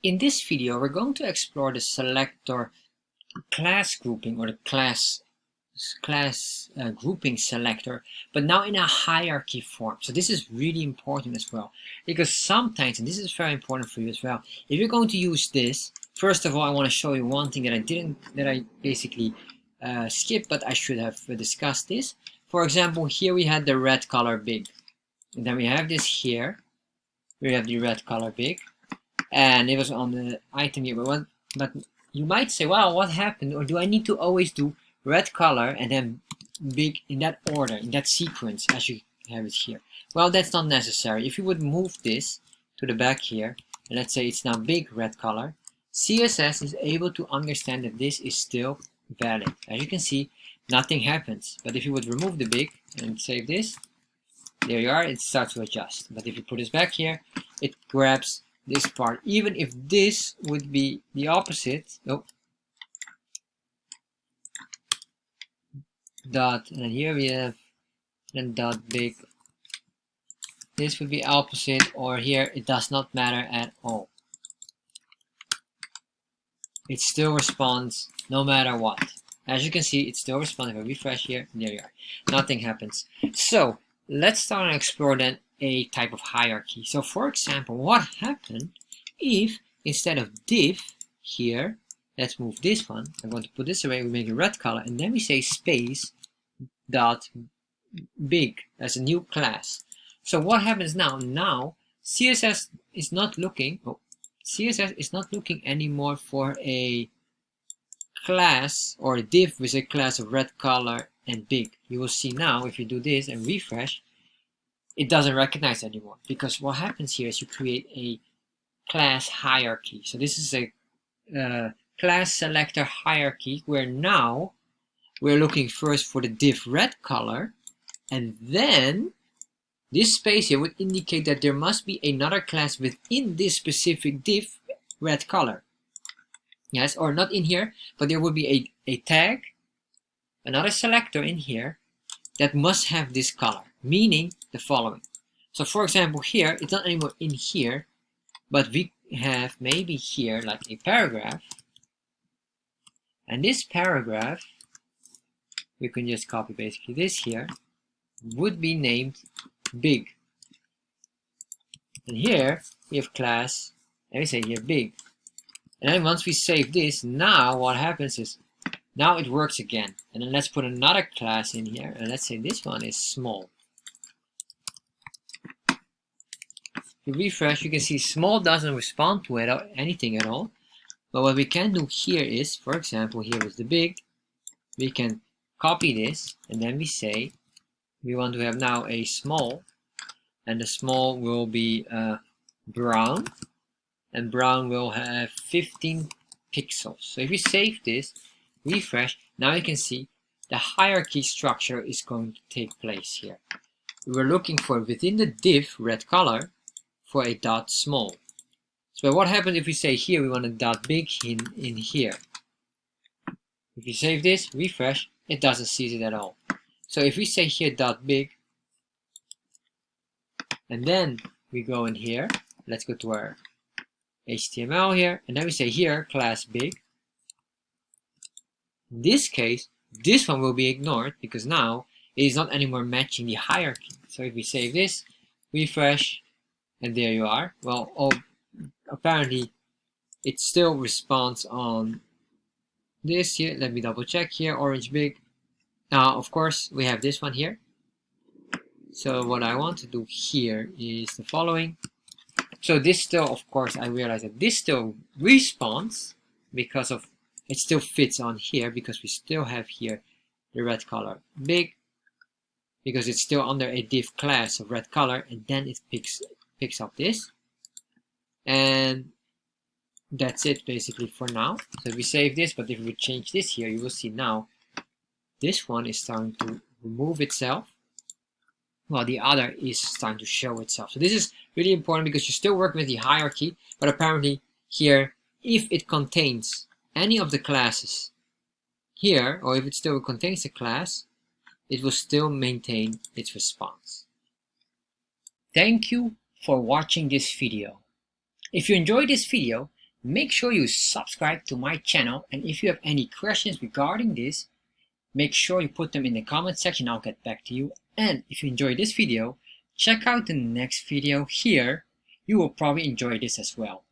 In this video, we're going to explore the selector class grouping or the class grouping selector, but now in a hierarchy form. So this is really important as well, because sometimes, and this is very important for you as well, if you're going to use this, first of all, I want to show you one thing that I basically skipped, but I should have discussed this. For example, here we had the red color big, and then we have this here. We have the red color big. And it was on the item here, but you might say, well, what happened? Or do I need to always do red color and then big in that order, in that sequence, as you have it here? Well, that's not necessary. If you would move this to the back here, and let's say it's now big red color, CSS is able to understand that this is still valid. As you can see, nothing happens. But if you would remove the big and save this, there you are, it starts to adjust. But if you put this back here, it grabs this part, even if this would be the opposite. Nope. Dot, and here we have then dot big. This would be opposite, or here it does not matter at all. It still responds no matter what. As you can see, it still responds. If I refresh here, there you are. Nothing happens. So let's start and explore then a type of hierarchy. So for example, what happened if instead of div here, let's move this one, I'm going to put this away, we make a red color, and then we say space dot big as a new class. So what happens now? Now CSS is not looking anymore for a class or a div with a class of red color and big. You will see now if you do this and refresh, it doesn't recognize anymore, because what happens here is you create a class hierarchy. So this is a class selector hierarchy where now we're looking first for the div red color, and then this space here would indicate that there must be another class within this specific div red color. Yes, or not in here, but there would be a tag, another selector in here that must have this color, meaning the following. So for example, here, it's not anymore in here, but we have maybe here like a paragraph. And this paragraph, we can just copy basically this here, would be named big. And here we have class, and we say here big. And then once we save this, now what happens is, now it works again. And then let's put another class in here, and let's say this one is small. If you refresh, you can see small doesn't respond to it, anything at all. But what we can do here is, for example, here is the big. We can copy this, and then we say we want to have now a small, and the small will be brown, and brown will have 15 pixels. So if we save this, refresh, now you can see the hierarchy structure is going to take place here. We're looking for within the div red color for a dot small. So what happens if we say here we want a dot big in here? If you save this, refresh, it doesn't see it at all. So if we say here dot big, and then we go in here, let's go to our HTML here, and then we say here class big. In this case, this one will be ignored because now it is not anymore matching the hierarchy. So if we save this, refresh, and there you are. Well, apparently it still responds on this here. Let me double check here, orange big. Now, of course, we have this one here. So what I want to do here is the following. So this still, of course, I realize that this still responds because of it still fits on here, because we still have here the red color big, because it's still under a div class of red color, and then it picks up this, and that's it basically for now. So we save this, but if we change this here, you will see now this one is starting to remove itself, while the other is starting to show itself. So this is really important because you still work with the hierarchy, but apparently here, if it contains any of the classes here, or if it still contains a class, it will still maintain its response. Thank you for watching this video. If you enjoyed this video, make sure you subscribe to my channel, and if you have any questions regarding this, make sure you put them in the comment section. I'll get back to you. And if you enjoyed this video, check out the next video here. You will probably enjoy this as well.